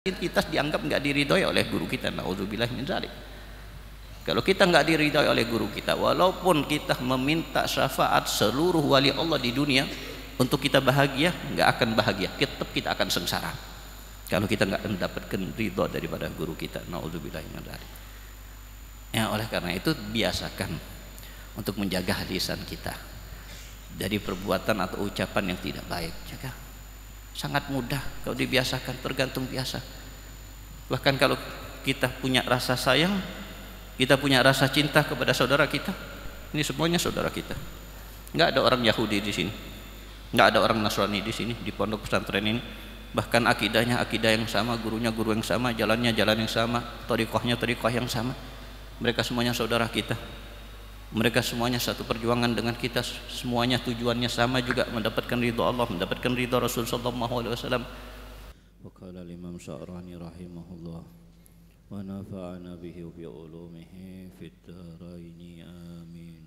kita dianggap nggak diridhoi oleh guru kita. Nauzubillah min dzalik. Kalau kita nggak diridhoi oleh guru kita, walaupun kita meminta syafaat seluruh wali Allah di dunia untuk kita bahagia, nggak akan bahagia, tetap kita akan sengsara kalau kita nggak mendapatkan ridho daripada guru kita. Nauzubillah min dzalik. Ya, oleh karena itu biasakan untuk menjaga lisan kita dari perbuatan atau ucapan yang tidak baik. Jaga. Sangat mudah kalau dibiasakan, tergantung biasa. Bahkan kalau kita punya rasa sayang, kita punya rasa cinta kepada saudara kita, ini semuanya saudara kita. Nggak ada orang Yahudi di sini, nggak ada orang Nasrani di sini, di pondok pesantren ini. Bahkan akidahnya akidah yang sama, gurunya guru yang sama, jalannya jalan yang sama, thariqahnya thariqah yang sama. Mereka semuanya saudara kita. Mereka semuanya satu perjuangan dengan kita, semuanya tujuannya sama juga, mendapatkan ridho Allah, mendapatkan ridho Rasul sallallahu alaihi wasallam. Wa qala al-Imam Sya'rani rahimahullah wa nafa'ana bihi wa bi ulumihi fid dharain amin.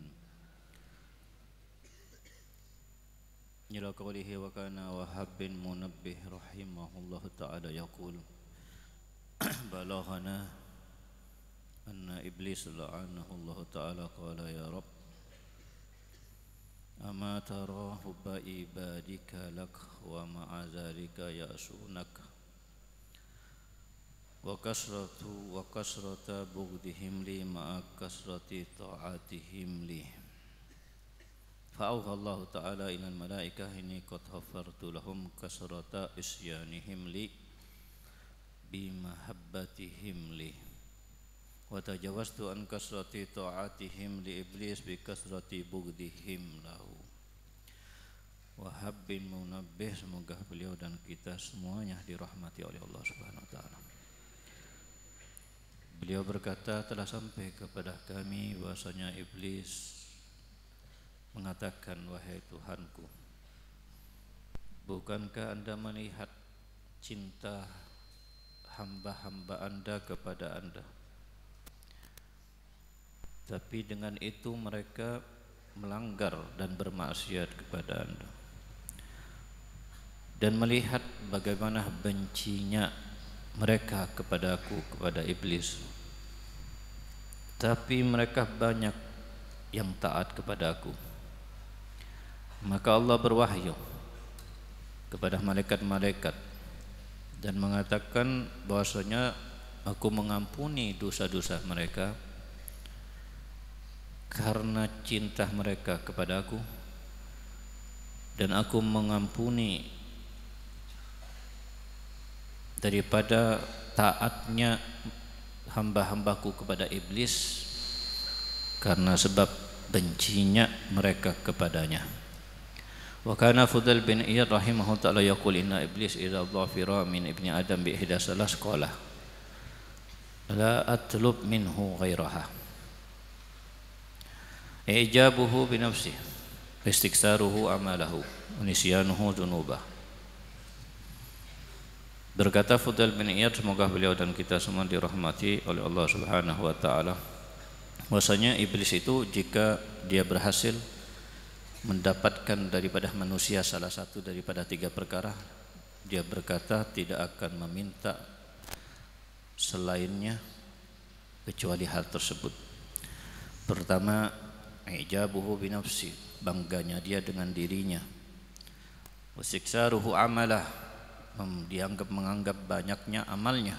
Ila qawlihi wa kana Wahhab bin Munabbih rahimahullah ta'ala yaqul balaghana anna iblis la'anahu Allah ta'ala qala ya Rabb ama tara hubba ibadika lak wa ma'a zalika ya'sunak wa kasrata bughdihim li ma'a kasrati ta'atihim li fa'auha Allah ta'ala ila al-malaikah inni qad ghafartu lahum kasrata isyanihim li bimahabbatihim li wa tajawaztu an kasrati ta'atihim li iblis bi kasrati bughdihim lahu. Wahhab bin Munabbih, semoga beliau dan kita semuanya dirahmati oleh Allah Subhanahu wa taala. Beliau berkata, telah sampai kepada kami bahwasanya iblis mengatakan, wahai Tuhanku, bukankah Anda melihat cinta hamba-hamba Anda kepada Anda? Tapi dengan itu mereka melanggar dan bermaksiat kepada Anda. Dan melihat bagaimana bencinya mereka kepada aku, kepada iblis. Tapi mereka banyak yang taat kepada aku. Maka Allah berwahyu kepada malaikat-malaikat dan mengatakan bahwasanya aku mengampuni dosa-dosa mereka karena cinta mereka kepada aku, dan aku mengampuni daripada taatnya hamba-hambaku kepada iblis karena sebab bencinya mereka kepadanya. Wa kana Fudal bin Iyad rahimahu ta'ala yaqul inna iblis idza dhafira min ibni adam bi ihda salas qala la atlub minhu ghairaha ijabuhu bi nafsihi istiksaruhu amalahu nisyanuhu dzunubah. Berkata Fudal bin Iyad, semoga beliau dan kita semua dirahmati oleh Allah Subhanahu wa taala, bahwasanya iblis itu jika dia berhasil mendapatkan daripada manusia salah satu daripada tiga perkara, dia berkata tidak akan meminta selainnya kecuali hal tersebut. Pertama, ijabuhu binafsi, bangganya dia dengan dirinya. Wasiksaruhu amalah, menganggap banyaknya amalnya.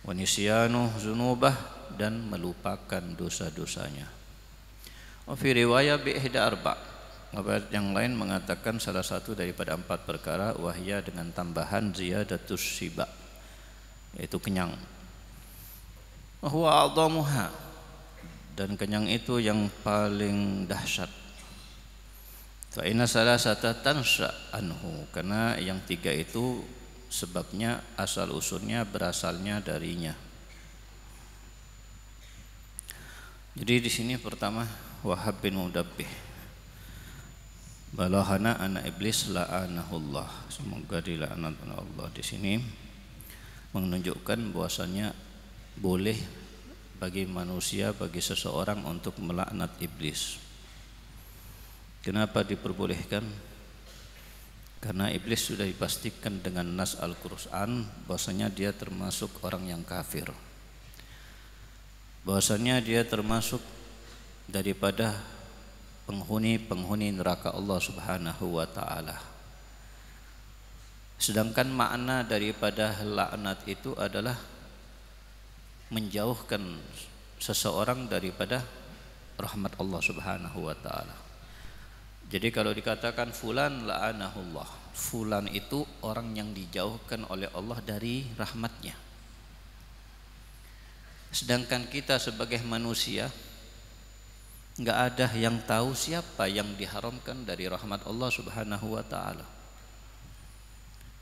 Wanisyanu zunubah, dan melupakan dosa-dosanya. Wa fi riwayah bi ihda arba', yang lain mengatakan salah satu daripada empat perkara, wahya dengan tambahan ziyadatus siba, yaitu kenyang. Wa huwa a'dhamuha, dan kenyang itu yang paling dahsyat. Fa inna salasata tansha anhu, karena yang tiga itu sebabnya asal usulnya berasalnya darinya. Jadi di sini pertama Wahhab bin Munabbih, balahana anak iblis la'anahullah, semoga dilaknat Allah. Di sini menunjukkan bahwasanya boleh bagi manusia, bagi seseorang untuk melaknat iblis. Kenapa diperbolehkan? Karena iblis sudah dipastikan dengan nas Al-Quran bahwasanya dia termasuk orang yang kafir, bahwasanya dia termasuk daripada penghuni neraka Allah Subhanahu wa taala. Sedangkan makna daripada laknat itu adalah menjauhkan seseorang daripada rahmat Allah Subhanahu wa taala. Jadi kalau dikatakan fulan la'anahullah, fulan itu orang yang dijauhkan oleh Allah dari rahmatnya. Sedangkan kita sebagai manusia enggak ada yang tahu siapa yang diharamkan dari rahmat Allah Subhanahu wa taala.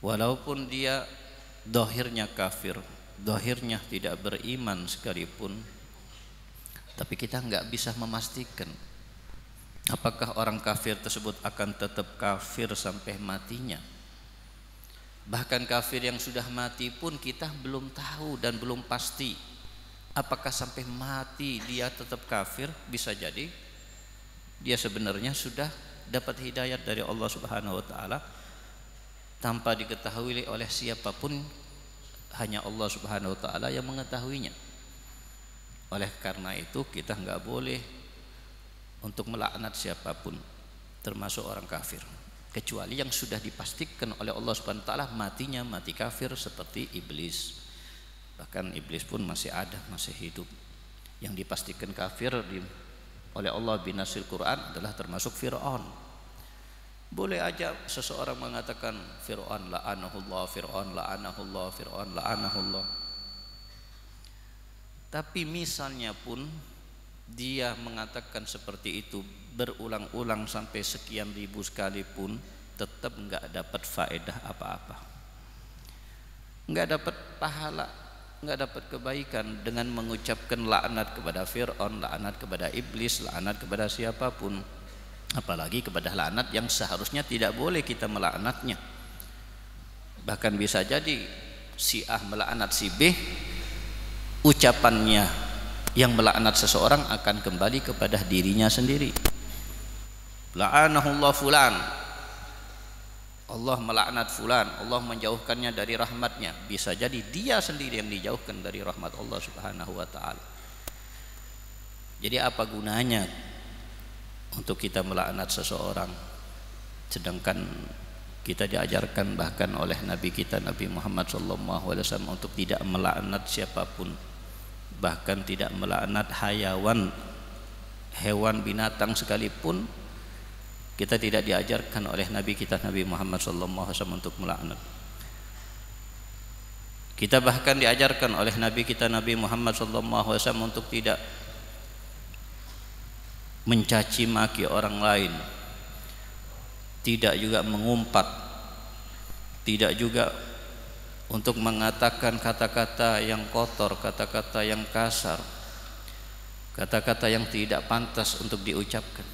Walaupun dia zahirnya kafir, zahirnya tidak beriman sekalipun, tapi kita enggak bisa memastikan apakah orang kafir tersebut akan tetap kafir sampai matinya. Bahkan kafir yang sudah mati pun kita belum tahu dan belum pasti apakah sampai mati dia tetap kafir. Bisa jadi dia sebenarnya sudah dapat hidayat dari Allah Subhanahu wa taala tanpa diketahui oleh siapapun, hanya Allah Subhanahu wa taala yang mengetahuinya. Oleh karena itu kita enggak boleh untuk melaknat siapapun, termasuk orang kafir, kecuali yang sudah dipastikan oleh Allah Subhanahu wa taala matinya mati kafir, seperti iblis. Bahkan iblis pun masih ada, masih hidup. Yang dipastikan kafir oleh Allah binasil Quran adalah termasuk Fir'aun. Boleh aja seseorang mengatakan Fir'aun la'anahullah, Fir'aun la'anahullah, Fir'aun la'anahullah, tapi misalnya pun dia mengatakan seperti itu berulang-ulang sampai sekian ribu sekali pun, tetap enggak dapat faedah apa-apa, enggak dapat pahala, enggak dapat kebaikan dengan mengucapkan laknat kepada Fir'aun, laknat kepada iblis, laknat kepada siapapun, apalagi kepada laknat yang seharusnya tidak boleh kita melaknatnya. Bahkan bisa jadi si A melaknat si B, ucapannya yang melaknat seseorang akan kembali kepada dirinya sendiri. La'anahullah fulan, Allah melaknat fulan, Allah menjauhkannya dari rahmatnya. Bisa jadi dia sendiri yang dijauhkan dari rahmat Allah Subhanahu wa taala. Jadi apa gunanya untuk kita melaknat seseorang, sedangkan kita diajarkan bahkan oleh Nabi kita Nabi Muhammad SAW untuk tidak melaknat siapapun, bahkan tidak melaknat hayawan, hewan, binatang sekalipun. Kita tidak diajarkan oleh Nabi kita Nabi Muhammad SAW untuk melaknat. Kita bahkan diajarkan oleh Nabi kita Nabi Muhammad SAW untuk tidak mencaci maki orang lain, tidak juga mengumpat, tidak juga untuk mengatakan kata-kata yang kotor, kata-kata yang kasar, kata-kata yang tidak pantas untuk diucapkan.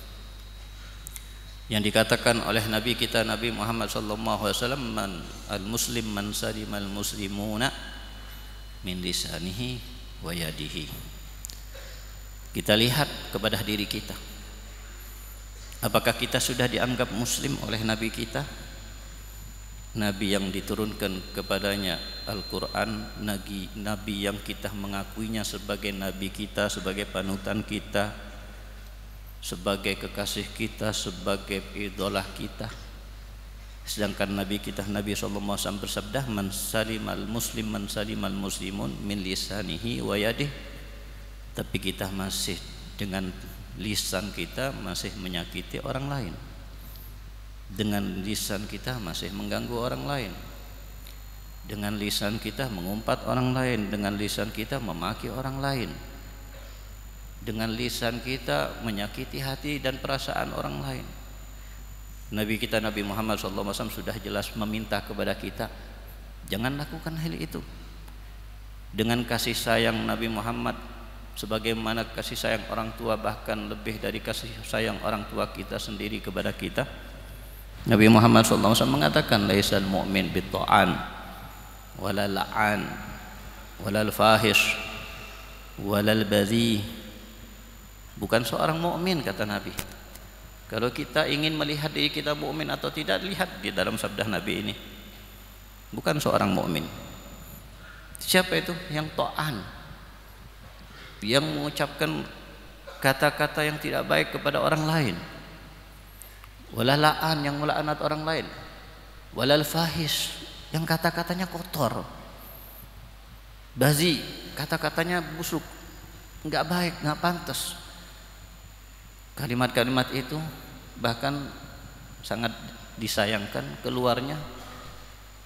Yang dikatakan oleh Nabi kita Nabi Muhammad SAW, al-muslim man salimal muslimuna min lisanihi wa yadihi. Kita lihat kepada diri kita, apakah kita sudah dianggap muslim oleh Nabi kita, Nabi yang diturunkan kepadanya Al-Quran, Nabi yang kita mengakuinya sebagai Nabi kita, sebagai panutan kita, sebagai kekasih kita, sebagai idola kita. Sedangkan Nabi kita Nabi SAW bersabda, man salimal muslimun min lisanihi wa yadihi. Tapi kita masih dengan lisan kita masih menyakiti orang lain, dengan lisan kita masih mengganggu orang lain, dengan lisan kita mengumpat orang lain, dengan lisan kita memaki orang lain, dengan lisan kita menyakiti hati dan perasaan orang lain. Nabi kita Nabi Muhammad SAW sudah jelas meminta kepada kita, jangan lakukan hal itu. Dengan kasih sayang Nabi Muhammad, sebagaimana kasih sayang orang tua, bahkan lebih dari kasih sayang orang tua kita sendiri kepada kita, Nabi Muhammad SAW mengatakan, laisal mu'min bitta'an wala la'an wala fahish wala badhi. Bukan seorang mukmin, kata Nabi, Kalau kita ingin melihat diri kita mukmin atau tidak, lihat di dalam sabda Nabi ini. Bukan seorang mukmin. Siapa itu? Yang ta'an, yang mengucapkan kata-kata yang tidak baik kepada orang lain, wala la'an, yang melaknat orang lain, walal fahish, yang kata-katanya kotor, bazi, kata-katanya busuk, enggak baik, enggak pantas. Kalimat-kalimat itu bahkan sangat disayangkan keluarnya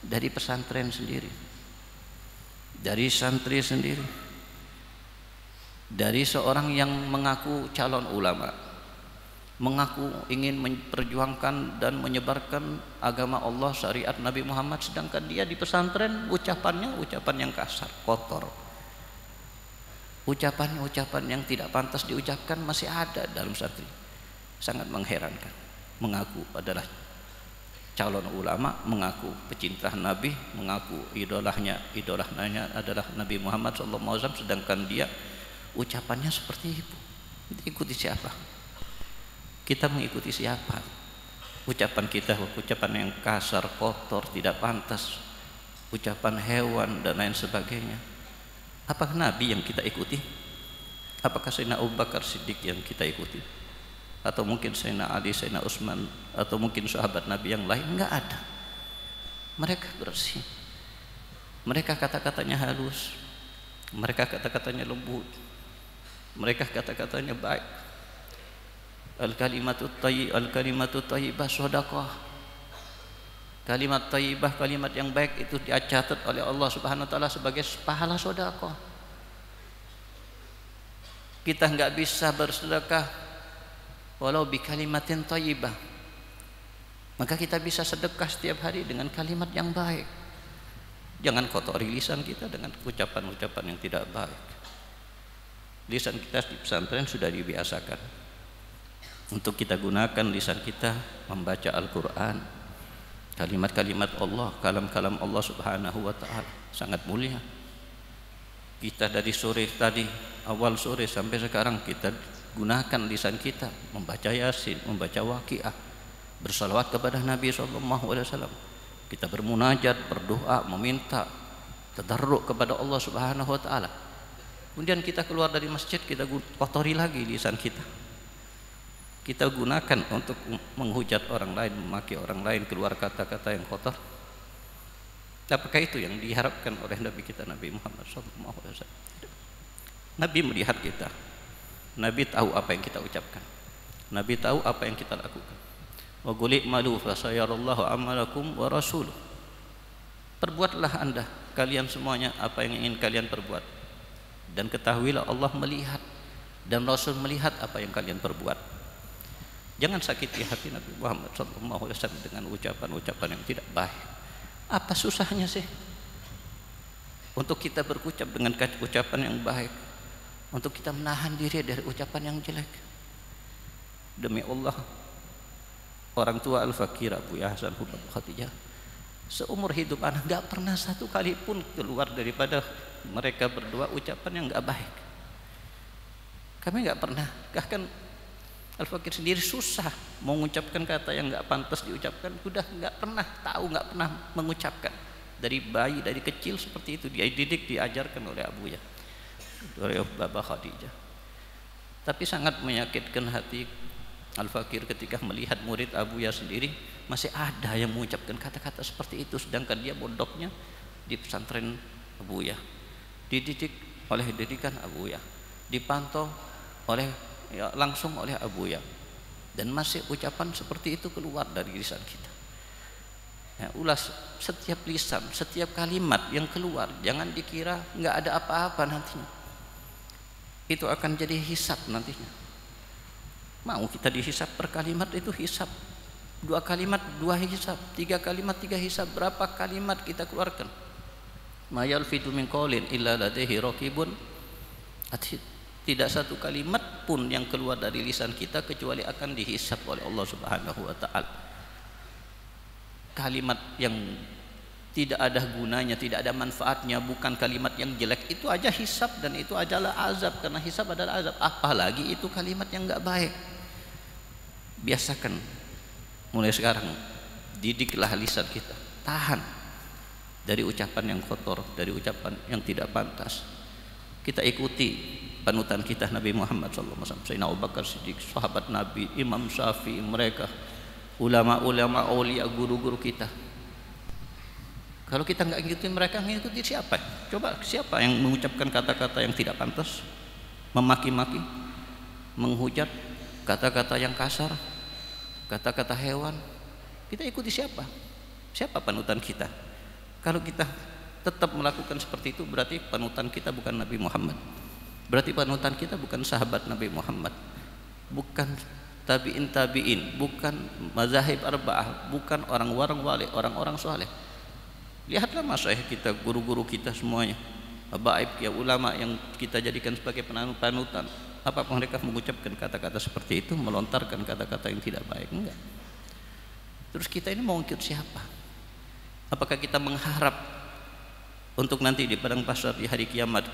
dari pesantren sendiri, dari santri sendiri, dari seorang yang mengaku calon ulama, mengaku ingin memperjuangkan dan menyebarkan agama Allah, syariat Nabi Muhammad, sedangkan dia di pesantren ucapannya ucapan yang kasar, kotor, ucapan yang tidak pantas diucapkan masih ada dalam santri. Sangat mengherankan. Mengaku adalah calon ulama, mengaku pecinta Nabi, mengaku idolanya adalah Nabi Muhammad SAW, sedangkan dia ucapannya seperti itu. Diikuti siapa? Kita mengikuti siapa? Ucapan kita ucapan yang kasar, kotor, tidak pantas, ucapan hewan dan lain sebagainya. Apakah Nabi yang kita ikuti? Apakah Sayyidina Abu Bakar Siddiq yang kita ikuti? Atau mungkin Sayyidina Ali, Sayyidina Utsman, atau mungkin sahabat Nabi yang lain? Enggak ada. Mereka bersih, mereka kata-katanya halus, mereka kata-katanya lembut, mereka kata-katanya baik. Al-kalimatut thayyibah shadaqah. Kalimat thayyibah, kalimat yang baik itu dicatat oleh Allah Subhanahu wa taala sebagai pahala sedekah. Kita enggak bisa bersedekah walau bi kalimatin thayyibah, maka kita bisa sedekah setiap hari dengan kalimat yang baik. Jangan kotori lisan kita dengan ucapan-ucapan yang tidak baik. Lisan kita di pesantren sudah dibiasakan untuk kita gunakan lisan kita membaca Al-Quran, kalimat-kalimat Allah, kalam-kalam Allah Subhanahu wa ta'ala, sangat mulia. Kita dari sore tadi, awal sore sampai sekarang, kita gunakan lisan kita membaca Yasin, membaca Waqiah, bersalawat kepada Nabi SAW. Kita bermunajat, berdoa, meminta, tadarruk kepada Allah Subhanahu wa ta'ala. Kemudian kita keluar dari masjid, kita kotori lagi lisan kita. Kita gunakan untuk menghujat orang lain, memaki orang lain, keluar kata-kata yang kotor. Apakah itu yang diharapkan oleh Nabi kita, Nabi Muhammad SAW? Nabi melihat kita, Nabi tahu apa yang kita ucapkan, Nabi tahu apa yang kita lakukan. Wa qul i'malu fasayarallahu amalakum wa rasuluh. Perbuatlah anda, kalian semuanya, apa yang ingin kalian perbuat, dan ketahuilah Allah melihat dan Rasul melihat apa yang kalian perbuat. Jangan sakiti hati Nabi Muhammad SAW dengan ucapan-ucapan yang tidak baik. Apa susahnya sih untuk kita berucap dengan ucapan yang baik, untuk kita menahan diri dari ucapan yang jelek? Demi Allah, orang tua Al-Fakir Abuya Hasan Hubab Khadijah, seumur hidup anak gak pernah satu kali pun keluar daripada mereka berdua ucapan yang gak baik. Kami gak pernah, bahkan Al-Fakir sendiri susah mengucapkan kata yang gak pantas diucapkan, sudah gak pernah tahu, gak pernah mengucapkan. Dari bayi, dari kecil seperti itu dia dididik, diajarkan oleh Abuya, oleh Baba Khadijah. Tapi sangat menyakitkan hati Al-Fakir ketika melihat murid Abuya sendiri masih ada yang mengucapkan kata-kata seperti itu, sedangkan dia mondoknya di pesantren Abuya, dididik oleh didikan Abuya, dipantau oleh langsung oleh Abuya, dan masih ucapan seperti itu keluar dari lisan kita. Ya, ulas setiap lisan, setiap kalimat yang keluar, jangan dikira nggak ada apa-apa nantinya. Itu akan jadi hisab nantinya. Mau kita dihisab per kalimat, itu hisab. 2 kalimat 2 hisab, 3 kalimat 3 hisab. Berapa kalimat kita keluarkan? Ma yalfidu min qaulin illa ladaihi raqibun atid. Tidak satu kalimat pun yang keluar dari lisan kita kecuali akan dihisab oleh Allah Subhanahu wa ta'ala. Kalimat yang tidak ada gunanya, tidak ada manfaatnya, bukan kalimat yang jelek, itu aja hisab, dan itu adalah azab, karena hisab adalah azab. Apalagi itu kalimat yang enggak baik. Biasakan mulai sekarang, didiklah lisan kita, tahan dari ucapan yang kotor, dari ucapan yang tidak pantas. Kita ikuti panutan kita Nabi Muhammad SAW, Sayyidina Abu Bakar Siddiq, sahabat Nabi, Imam Syafi'i, mereka ulama-ulama aulia, guru-guru kita. Kalau kita nggak ngikutin mereka, ngikuti siapa? Coba siapa yang mengucapkan kata-kata yang tidak pantas, memaki-maki, menghujat, kata-kata yang kasar, kata-kata hewan? Kita ikuti siapa? Siapa panutan kita? Kalau kita tetap melakukan seperti itu, berarti panutan kita bukan Nabi Muhammad. Berarti panutan kita bukan sahabat Nabi Muhammad, bukan tabi'in, bukan mazahib arba'ah, bukan orang-orang wali, orang-orang soleh. Lihatlah masyayikh kita, guru-guru kita semuanya, habaib ya, ulama yang kita jadikan sebagai panutan. Apakah mereka mengucapkan kata-kata seperti itu, melontarkan kata-kata yang tidak baik? Enggak. Terus kita ini mau ikut siapa? Apakah kita mengharap untuk nanti di padang mahsyar di hari kiamat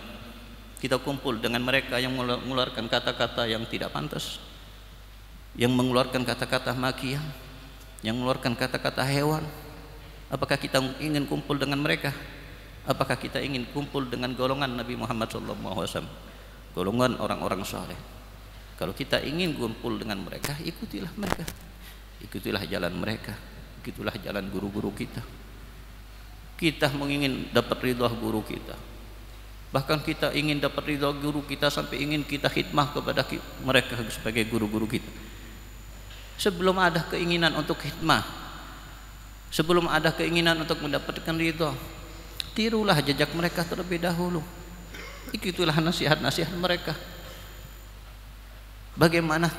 kita kumpul dengan mereka yang mengeluarkan kata-kata yang tidak pantas, yang mengeluarkan kata-kata makian, yang mengeluarkan kata-kata hewan? Apakah kita ingin kumpul dengan mereka? Apakah kita ingin kumpul dengan golongan Nabi Muhammad SAW, golongan orang-orang saleh? Kalau kita ingin kumpul dengan mereka, ikutilah mereka, ikutilah jalan mereka, ikutilah jalan guru-guru kita. Kita ingin dapat ridha guru kita, bahkan kita ingin dapat ridha guru kita sampai ingin kita khidmah kepada mereka sebagai guru-guru kita. Sebelum ada keinginan untuk khidmah, sebelum ada keinginan untuk mendapatkan ridha, tirulah jejak mereka terlebih dahulu. Ikutilah nasihat-nasihat mereka, bagaimana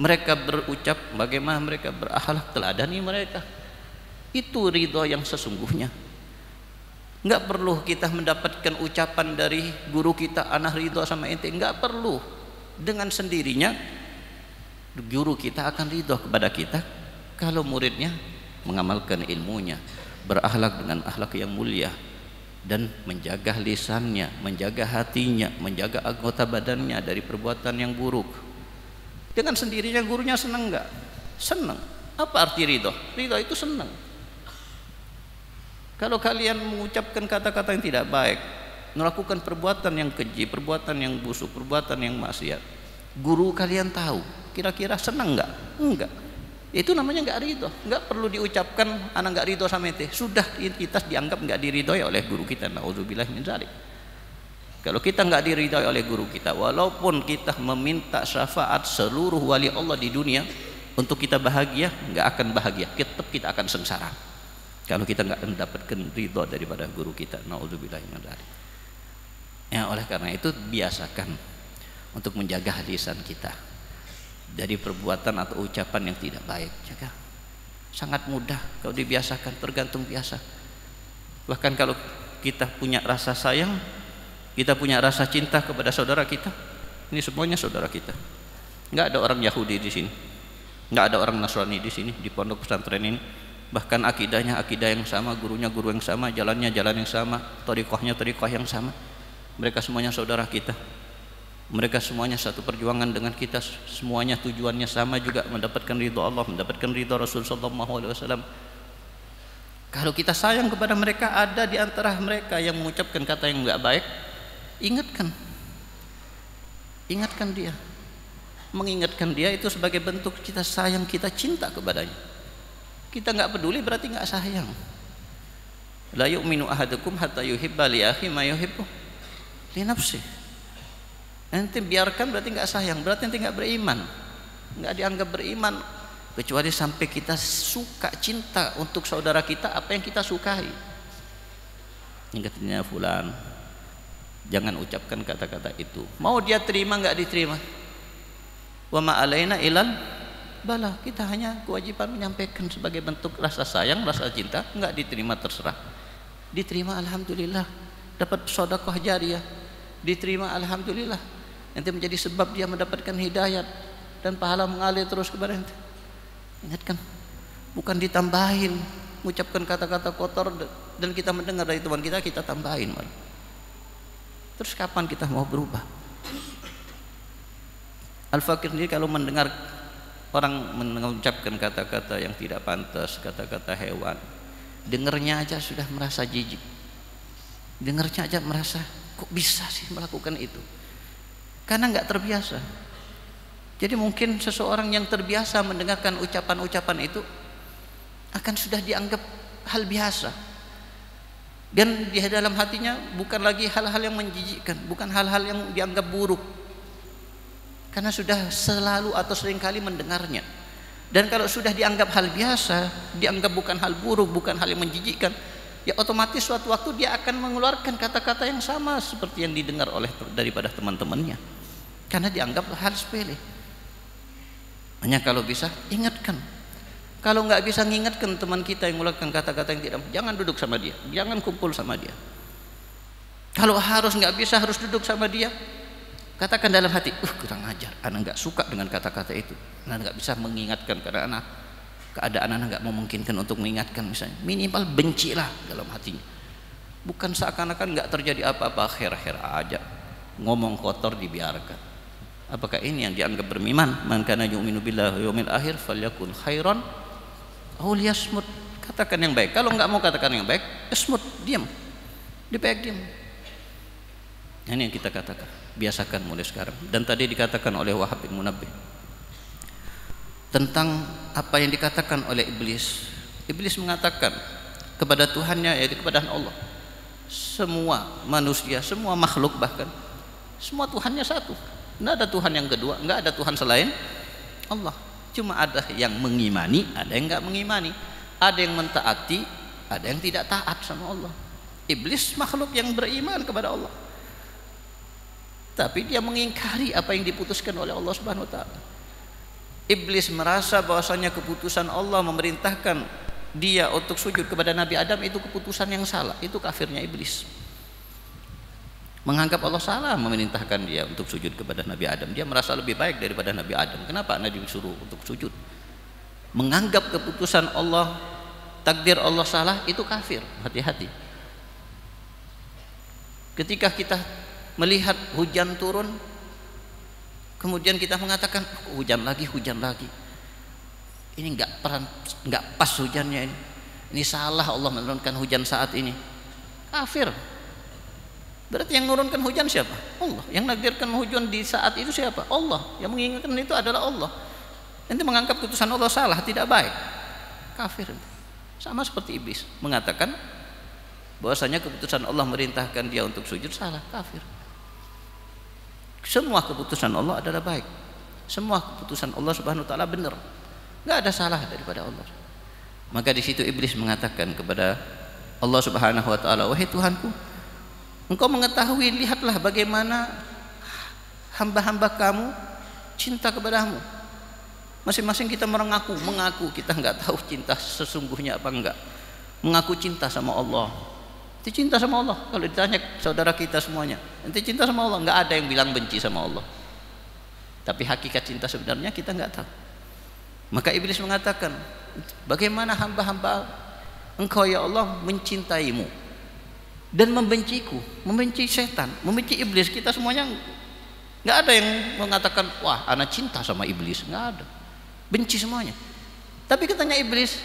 mereka berucap, bagaimana mereka berakhlak, teladani mereka. Itu ridha yang sesungguhnya. Enggak perlu kita mendapatkan ucapan dari guru kita, ana ridha sama ente, enggak perlu. Dengan sendirinya guru kita akan ridha kepada kita kalau muridnya mengamalkan ilmunya, berakhlak dengan akhlak yang mulia, dan menjaga lisannya, menjaga hatinya, menjaga anggota badannya dari perbuatan yang buruk. Dengan sendirinya gurunya senang enggak? Senang. Apa arti ridha? Ridha itu senang. Kalau kalian mengucapkan kata-kata yang tidak baik, melakukan perbuatan yang keji, perbuatan yang busuk, perbuatan yang maksiat, guru kalian tahu, kira-kira senang enggak? Enggak. Itu namanya enggak ridho. Enggak perlu diucapkan anak enggak ridho sama ente. Sudah kita dianggap enggak diridhoi oleh guru kita. Nauzubillah min dzalik. Kalau kita enggak diridhoi oleh guru kita, walaupun kita meminta syafaat seluruh wali Allah di dunia untuk kita bahagia, enggak akan bahagia. Tetap kita akan sengsara. Kalau kita enggak mendapatkan ridho daripada guru kita. Nauzubillah min dzalik. Ya, oleh karena itu biasakan untuk menjaga lisan kita dari perbuatan atau ucapan yang tidak baik. Jaga. Sangat mudah kalau dibiasakan, tergantung biasa. Bahkan kalau kita punya rasa sayang, kita punya rasa cinta kepada saudara kita, ini semuanya saudara kita. Enggak ada orang Yahudi di sini, enggak ada orang Nasrani di sini, di pondok pesantren ini. Bahkan akidahnya akidah yang sama, gurunya guru yang sama, jalannya jalan yang sama, thariqahnya thariqah yang sama. Mereka semuanya saudara kita. Mereka semuanya satu perjuangan dengan kita, semuanya tujuannya sama juga, mendapatkan ridha Allah, mendapatkan ridha Rasul sallallahu alaihi wasallam. Kalau kita sayang kepada mereka, ada di antara mereka yang mengucapkan kata yang enggak baik, ingatkan dia. Mengingatkan dia itu sebagai bentuk kita sayang, kita cinta kepadanya. Kita enggak peduli berarti enggak sayang. La yu'minu ahadukum hatta yuhibba li akhi ma yuhibbu li nafsihi. Nanti biarkan berarti nggak sayang, berarti nanti nggak beriman, nggak dianggap beriman kecuali sampai kita suka, cinta untuk saudara kita apa yang kita sukai. Ingatnya fulan, jangan ucapkan kata-kata itu. Mau dia terima nggak diterima, wa ma alaina ilal bala, kita hanya kewajiban menyampaikan sebagai bentuk rasa sayang, rasa cinta. Nggak diterima terserah, diterima alhamdulillah, dapat sedekah jariyah, diterima alhamdulillah, nanti menjadi sebab dia mendapatkan hidayat dan pahala mengalir terus kepada ente. Ingatkan, bukan ditambahin, mengucapkan kata-kata kotor dan kita mendengar dari teman kita, kita tambahin malah. Terus kapan kita mau berubah? Al-Fakir ini kalau mendengar orang mengucapkan kata-kata yang tidak pantas, kata-kata hewan, dengarnya aja sudah merasa jijik, dengarnya aja merasa kok bisa sih melakukan itu, karena nggak terbiasa. Jadi mungkin seseorang yang terbiasa mendengarkan ucapan-ucapan itu akan sudah dianggap hal biasa, dan di dalam hatinya bukan lagi hal-hal yang menjijikkan, bukan hal-hal yang dianggap buruk, karena sudah selalu atau seringkali mendengarnya. Dan kalau sudah dianggap hal biasa, dianggap bukan hal buruk, bukan hal yang menjijikkan, ya otomatis suatu waktu dia akan mengeluarkan kata-kata yang sama seperti yang didengar oleh daripada teman-temannya, karena dianggap hal sepele. Hanya kalau bisa ingatkan. Kalau nggak bisa mengingatkan teman kita yang mengeluarkan kata-kata yang tidak, jangan duduk sama dia, jangan kumpul sama dia. Kalau harus nggak bisa harus duduk sama dia, katakan dalam hati, kurang ajar, anak nggak suka dengan kata-kata itu, anak nggak bisa mengingatkan karena anak keadaan anak nggak memungkinkan untuk mengingatkan misalnya. Minimal bencilah dalam hatinya, bukan seakan-akan nggak terjadi apa-apa, akhir-akhir aja ngomong kotor dibiarkan. Apakah ini yang dianggap beriman? Man kana yu'minu billahi wal yawmil akhir falyakun khairan aw liyasmut. Katakan yang baik. Kalau nggak mau katakan yang baik, smut, diam, diam. Ini yang kita katakan, biasakan mulai sekarang. Dan tadi dikatakan oleh Wahab bin Munabbih tentang apa yang dikatakan oleh iblis. Iblis mengatakan kepada Tuhannya, yaitu kepada Allah, semua manusia, semua makhluk, bahkan semua Tuhannya satu, tidak ada Tuhan yang kedua, nggak ada Tuhan selain Allah. Cuma ada yang mengimani, ada yang nggak mengimani, ada yang mentaati, ada yang tidak taat sama Allah. Iblis makhluk yang beriman kepada Allah, tapi dia mengingkari apa yang diputuskan oleh Allah Subhanahu wa taala. Iblis merasa bahwasanya keputusan Allah memerintahkan dia untuk sujud kepada Nabi Adam itu keputusan yang salah. Itu kafirnya iblis. Menganggap Allah salah memerintahkan dia untuk sujud kepada Nabi Adam. Dia merasa lebih baik daripada Nabi Adam. Kenapa Nabi disuruh untuk sujud? Menganggap keputusan Allah, takdir Allah salah, itu kafir. Hati-hati. Ketika kita melihat hujan turun, kemudian kita mengatakan hujan lagi, ini nggak pas hujannya ini salah Allah menurunkan hujan saat ini. Kafir. Berarti yang menurunkan hujan siapa? Allah. Yang menakdirkan hujan di saat itu siapa? Allah. Yang mengingatkan itu adalah Allah. Nanti menganggap keputusan Allah salah, tidak baik, kafir. Sama seperti iblis mengatakan bahwasanya keputusan Allah merintahkan dia untuk sujud salah, kafir. Semua keputusan Allah adalah baik, semua keputusan Allah Subhanahu wa taala benar, nggak ada salah daripada Allah. Maka di situ iblis mengatakan kepada Allah Subhanahu wa taala, wahai Tuhanku, Engkau mengetahui, lihatlah bagaimana hamba-hamba kamu cinta kepadamu. Masing-masing kita mengaku kita nggak tahu cinta sesungguhnya apa enggak. Mengaku cinta sama Allah. Nanti cinta sama Allah. Kalau ditanya saudara kita semuanya, nanti cinta sama Allah, nggak ada yang bilang benci sama Allah. Tapi hakikat cinta sebenarnya kita nggak tahu. Maka iblis mengatakan, bagaimana hamba-hamba Engkau ya Allah mencintaimu dan membenciku, membenci setan, membenci iblis. Kita semuanya nggak ada yang mengatakan wah anak cinta sama iblis, nggak ada, benci semuanya. Tapi katanya iblis,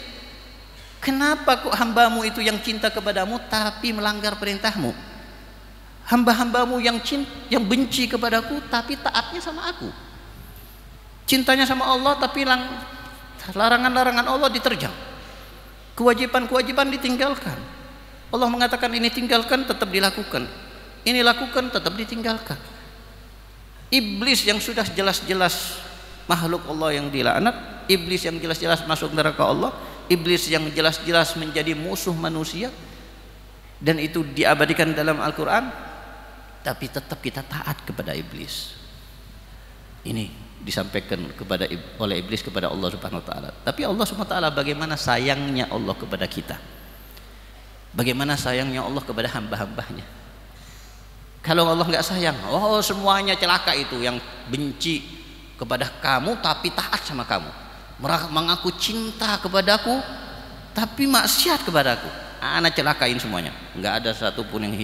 kenapa kok hambamu itu yang cinta kepadamu tapi melanggar perintahmu? Hamba-hambamu yang benci kepadaku tapi taatnya sama aku, cintanya sama Allah tapi larangan-larangan Allah diterjang, kewajiban-kewajiban ditinggalkan. Allah mengatakan ini tinggalkan, tetap dilakukan, ini lakukan, tetap ditinggalkan. Iblis yang sudah jelas-jelas makhluk Allah yang dilaknat, iblis yang jelas-jelas masuk neraka Allah, iblis yang jelas-jelas menjadi musuh manusia, dan itu diabadikan dalam Al-Quran, tapi tetap kita taat kepada iblis. Ini disampaikan oleh iblis kepada Allah Subhanahu wa taala. Tapi Allah Subhanahu wa taala, bagaimana sayangnya Allah kepada kita, bagaimana sayangnya Allah kepada hamba-hambanya. Kalau Allah nggak sayang, oh semuanya celaka itu yang benci kepada kamu tapi taat sama kamu, mengaku cinta kepadaku tapi maksiat kepadaku, anak celakain semuanya, nggak ada satupun yang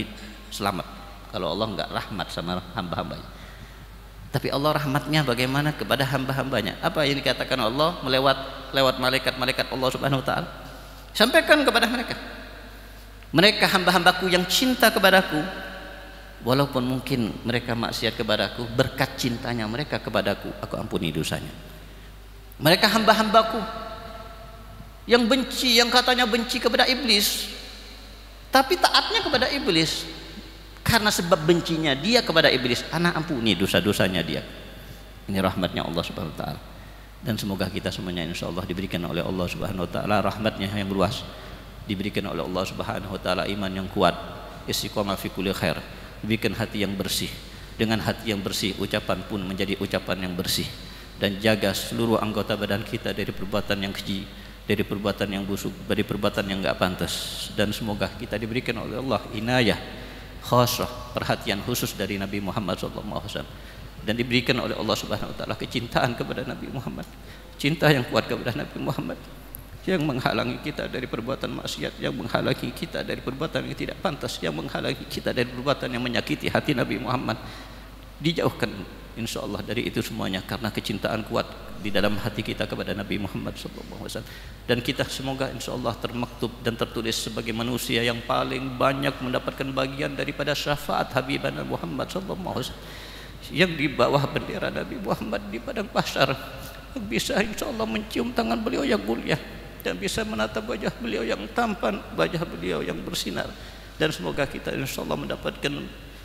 selamat kalau Allah nggak rahmat sama hamba-hambanya. Tapi Allah rahmatnya bagaimana kepada hamba-hambanya? Apa yang dikatakan Allah lewat malaikat-malaikat Allah Subhanahu wa taala? Sampaikan kepada mereka. Mereka hamba-hambaku yang cinta kepadaku, walaupun mungkin mereka maksiat kepadaku, berkat cintanya mereka kepadaku, aku ampuni dosanya. Mereka hamba-hambaku yang benci, yang katanya benci kepada iblis, tapi taatnya kepada iblis. Karena sebab bencinya dia kepada iblis, anak ampuni dosa-dosanya dia. Ini rahmatnya Allah Subhanahu wa taala. Dan semoga kita semuanya insyaallah diberikan oleh Allah Subhanahu wa taala rahmatnya yang luas, diberikan oleh Allah Subhanahu wa taala iman yang kuat, istiqomah fi kulli khair, diberikan hati yang bersih. Dengan hati yang bersih, ucapan pun menjadi ucapan yang bersih, dan jaga seluruh anggota badan kita dari perbuatan yang keji, dari perbuatan yang busuk, dari perbuatan yang enggak pantas. Dan semoga kita diberikan oleh Allah inayah khassah, perhatian khusus dari Nabi Muhammad SAW, dan diberikan oleh Allah Subhanahu wa taala kecintaan kepada Nabi Muhammad, cinta yang kuat kepada Nabi Muhammad, yang menghalangi kita dari perbuatan maksiat, yang menghalangi kita dari perbuatan yang tidak pantas, yang menghalangi kita dari perbuatan yang menyakiti hati Nabi Muhammad. Dijauhkan insyaallah dari itu semuanya karena kecintaan kuat di dalam hati kita kepada Nabi Muhammad SAW. Dan kita semoga insyaallah termaktub dan tertulis sebagai manusia yang paling banyak mendapatkan bagian daripada syafaat Habibana Muhammad SAW, yang di bawah bendera Nabi Muhammad di padang mahsyar, yang bisa insyaallah mencium tangan beliau yang mulia, dan bisa menatap wajah beliau yang tampan, wajah beliau yang bersinar. Dan semoga kita insyaallah mendapatkan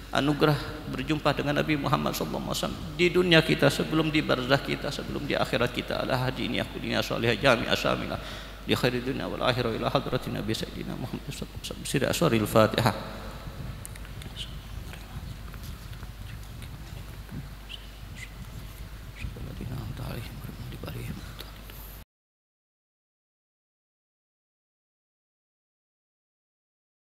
anugerah berjumpa dengan Nabi Muhammad SAW di dunia kita, sebelum di barzakh kita, sebelum di akhirat kita. Ala hadiniyah kuliah salihah jami'ah syamilah li khairi dunya wal akhirah ila hadratin Nabi Sayyidina Muhammad sallallahu alaihi wasallam. Sira aswaril Fatihah.